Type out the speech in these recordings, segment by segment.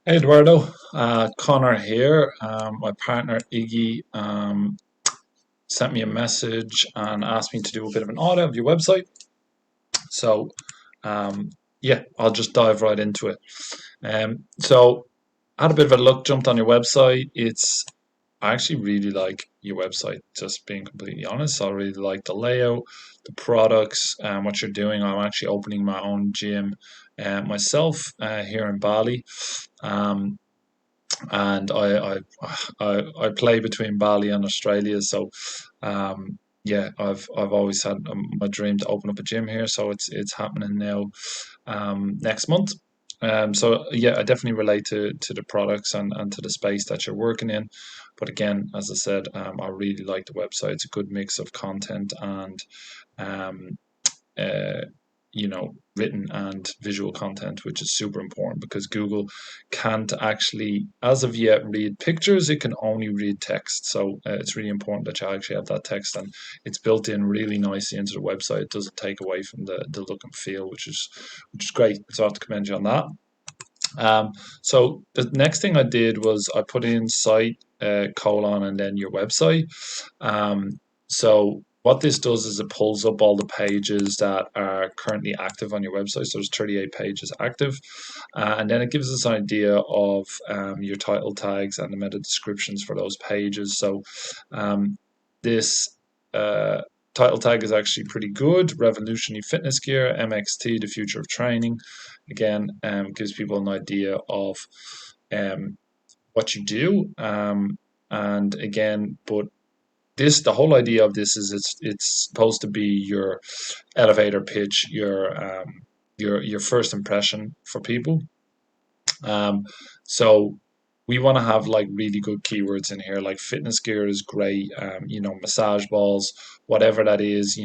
Hey Eduardo, Connor here. My partner Iggy sent me a message and asked me to do a bit of an audit of your website. So, um, yeah, I'll just dive right into it. So, I had a bit of a look, jumped on your website. I actually really like your website, just being completely honest. I really like the layout, the products, what you're doing. I'm actually opening my own gym myself here in Bali. Um, and I play between Bali and Australia. So yeah, I've always had my dream to open up a gym here. So it's happening now next month. So yeah, I definitely relate to the products and to the space that you're working in. But again, as I said, I really like the website. It's a good mix of content and um, uh, written and visual content, which is super important because Google can't actually, as of yet, read pictures. It can only read text. So it's really important that you actually have that text and it's built in really nicely into the website. It doesn't take away from the look and feel, which is great. So I have to commend you on that. So the next thing I did was I put in site colon and then your website. So what this does is it pulls up all the pages that are currently active on your website. So there's 38 pages active, and then it gives us an idea of your title tags and the meta descriptions for those pages. So this uh, title tag is actually pretty good. Revolutionary fitness gear, MXT, the future of training. Again, gives people an idea of um, what you do. And again, but the whole idea of this is it's supposed to be your elevator pitch, your first impression for people. Um, so we want to have like really good keywords in here. Like fitness gear is great. Massage balls, whatever that is.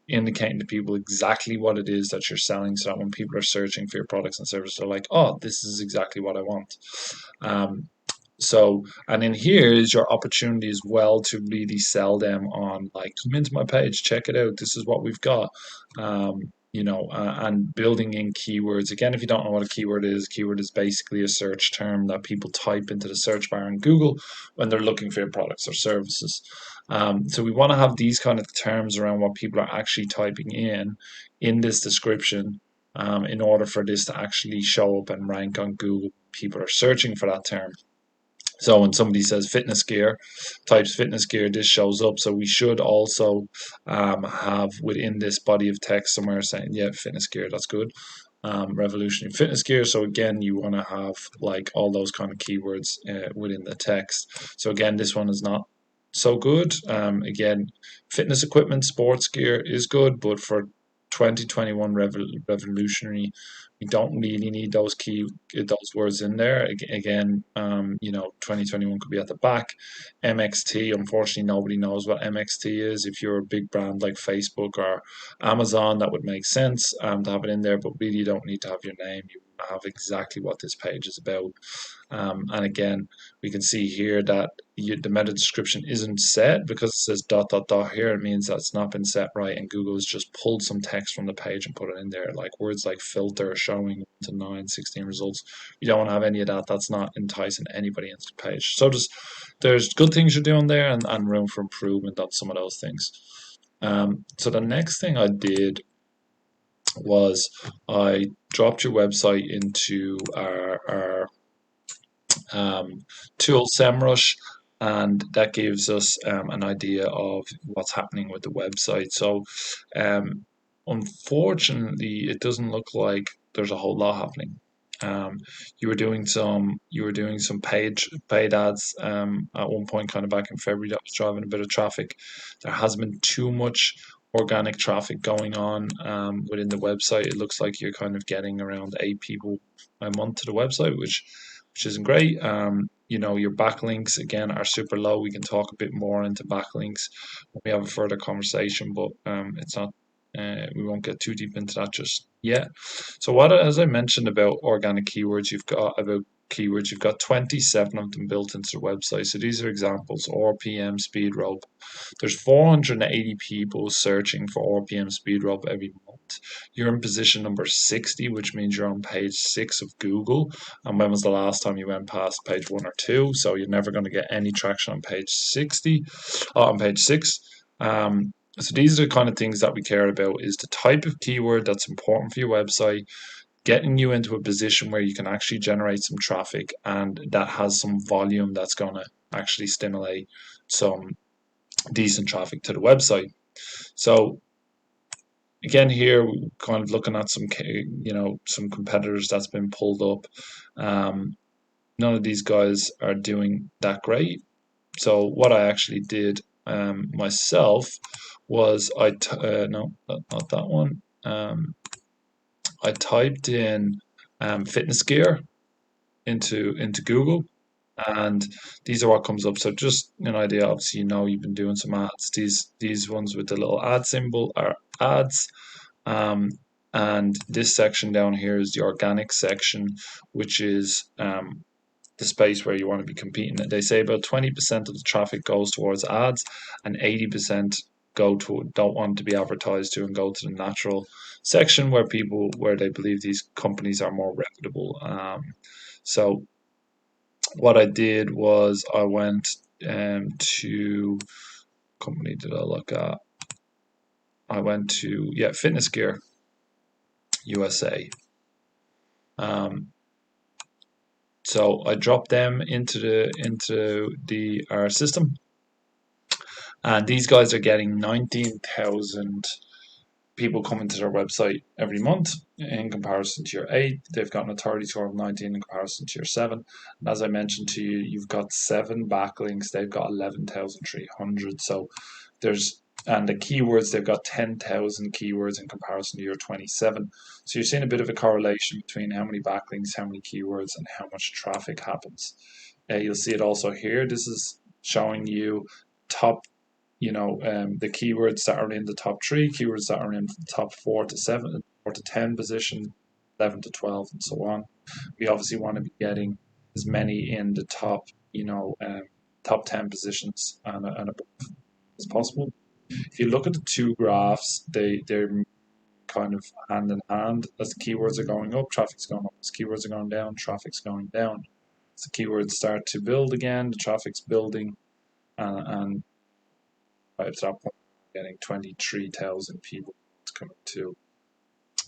Indicating to people exactly what it is that you're selling, so that when people are searching for your products and services, they're like, "Oh, this is exactly what I want." Um, and in here is your opportunity as well to really sell them on like, come into my page, check it out. This is what we've got. And building in keywords. Again, if you don't know what a keyword is basically a search term that people type into the search bar in Google when they're looking for your products or services. So we want to have these kind of terms around what people are actually typing in this description, in order for this to actually show up and rank on Google. People are searching for that term. So when somebody says fitness gear, types fitness gear, this shows up. So we should also have within this body of text somewhere saying, yeah, fitness gear, that's good. Revolutionary fitness gear. So again, you want to have like all those kind of keywords within the text. So again, this one is not so good. Again, fitness equipment, sports gear is good, but for 2021 revolutionary, we don't really need those words in there. Again, 2021 could be at the back. MXT, unfortunately, nobody knows what MXT is. If you're a big brand like Facebook or Amazon, that would make sense to have it in there, but really you don't need to have your name. You have exactly what this page is about. And again, we can see here that the meta description isn't set because it says dot dot dot here. It means that's not been set right, and Google has just pulled some text from the page and put it in there, like words like filter, showing to 9, 16 results. You don't want to have any of that. That's not enticing anybody into the page. So there's good things you're doing there, and room for improvement on some of those things. So the next thing I did was I dropped your website into our tool SEMrush, and that gives us an idea of what's happening with the website. So, um, unfortunately, it doesn't look like there's a whole lot happening. You were doing some paid ads at one point, kind of back in February, that was driving a bit of traffic. There hasn't been too much organic traffic going on within the website. It looks like you're kind of getting around 8 people a month to the website, which isn't great. Your backlinks again are super low. We can talk a bit more into backlinks when we have a further conversation, but it's not. We won't get too deep into that just yet. So, as I mentioned about organic keywords, you've got 27 of them built into the website. So these are examples: RPM speed rope. There's 480 people searching for RPM speed rope every month. month, you're in position number 60, which means you're on page 6 of Google. And when was the last time you went past page 1 or 2? So you're never going to get any traction on page 60, on page 6. So these are the kind of things that we care about: is the type of keyword that's important for your website, getting you into a position where you can actually generate some traffic and that has some volume that's going to actually stimulate some decent traffic to the website. So again, here we're kind of looking at some, some competitors that's been pulled up. None of these guys are doing that great. So what I actually did myself was no, not that one. I typed in fitness gear into Google, and these are what comes up. So just an idea. Obviously, you've been doing some ads. These ones with the little ad symbol are ads. Um, and this section down here is the organic section, which is the space where you want to be competing. They say about 20% of the traffic goes towards ads, and 80% don't want to be advertised to and go to the natural section where they believe these companies are more reputable. So what I did was I went to company did I look at? I went to Fitness Gear USA. So I dropped them into our system, and these guys are getting 19,000 people coming to their website every month in comparison to your 8. They've gotten a 30 score of 19 in comparison to your 7. And as I mentioned to you, you've got 7 backlinks. They've got 11,300. So and the keywords, they've got 10,000 keywords in comparison to your 27. So you're seeing a bit of a correlation between how many backlinks, how many keywords, and how much traffic happens. You'll see it also here. This is showing you top the keywords that are in the top 3, keywords that are in the top 4 to 7, 4 to 10 position, 11 to 12, and so on. We obviously want to be getting as many in the top, top 10 positions and above as possible. If you look at the two graphs, they're kind of hand in hand. As the keywords are going up, traffic's going up. As keywords are going down, traffic's going down. As the keywords start to build again, the traffic's building, and by that point, getting 23,000 people coming to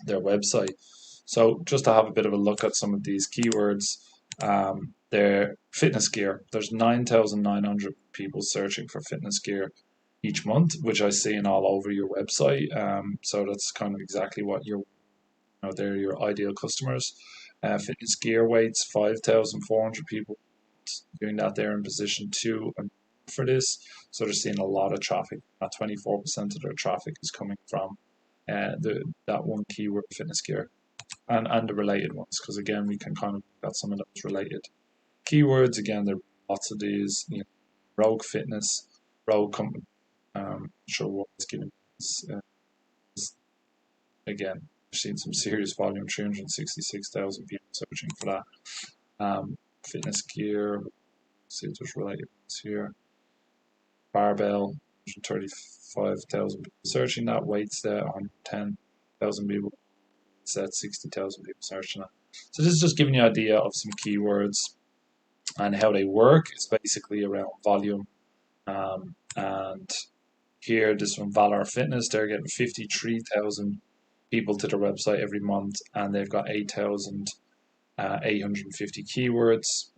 their website. So just to have a bit of a look at some of these keywords, their fitness gear. There's 9,900 people searching for fitness gear each month, which I see in all over your website. So that's kind of exactly what they're your ideal customers. Fitness gear weights, 5,400 people doing that there in position 2 for this. So they're seeing a lot of traffic. 24% of their traffic is coming from that one keyword, fitness gear, and the related ones, because again we can kind of got some of those related keywords. Again, there are lots of these. Rogue Fitness, Rogue Company. Sure what it's giving us. Again, we've seen some serious volume, 366,000 people searching for that. Fitness gear. See if there's related ones here. Barbell, 135,000 people searching that. Weights there, 110,000 people. Said 60,000 people searching that. So this is just giving you an idea of some keywords and how they work. It's basically around volume. And here, this one, Valor Fitness, they're getting 53,000 people to their website every month, and they've got 8,850 keywords.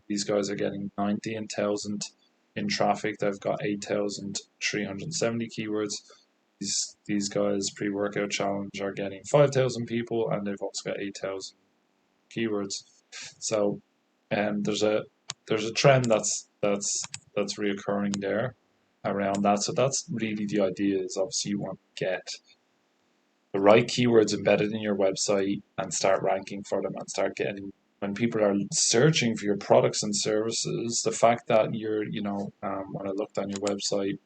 These guys are getting 19,000 in traffic. They've got 8,370 keywords. These guys, pre-workout challenge, are getting 5,000 people, and they've also got 8,000 keywords. So, there's a trend that's reoccurring there around that. So that's really the idea. Is obviously you want to get the right keywords embedded in your website and start ranking for them, and start getting, when people are searching for your products and services, the fact that when I looked on your website,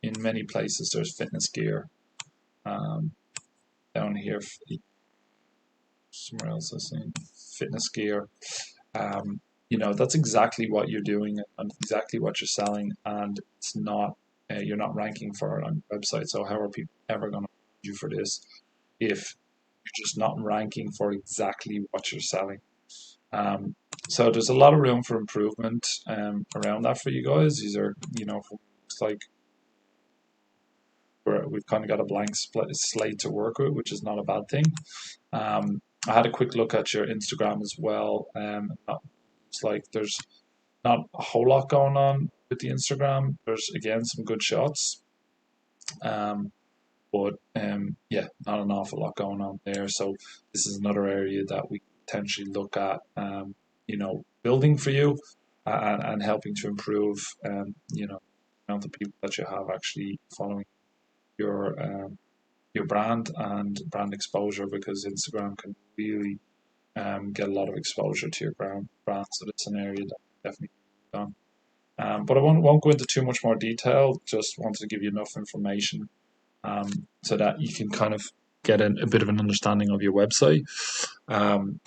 in many places there's fitness gear. Down here, somewhere else I've seen fitness gear. That's exactly what you're doing and exactly what you're selling, and it's not you're not ranking for it on your website. So how are people ever going to find you for this if you're just not ranking for exactly what you're selling? Um, so there's a lot of room for improvement around that for you guys. These are, looks like we've kind of got a blank slate to work with, which is not a bad thing. I had a quick look at your Instagram as well. It's like there's not a whole lot going on with the Instagram. There's again some good shots, um, but yeah, not an awful lot going on there. So this is another area that we potentially look at, building for you and helping to improve, the amount of people that you have actually following your your brand and brand exposure, because Instagram can really get a lot of exposure to your brand. So that's an area that definitely done. But I won't go into too much more detail. Just wanted to give you enough information so that you can kind of get a bit of an understanding of your website. Um,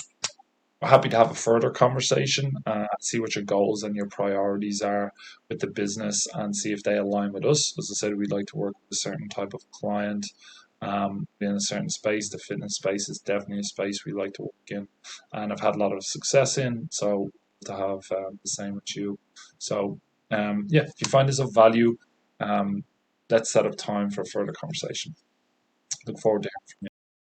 Happy to have a further conversation, see what your goals and your priorities are with the business and see if they align with us. As I said, we'd like to work with a certain type of client in a certain space. The fitness space is definitely a space we like to work in, and I've had a lot of success in. So to have the same with you. So yeah, if you find this of value, um, let's set up time for further conversation. Look forward to hearing from you.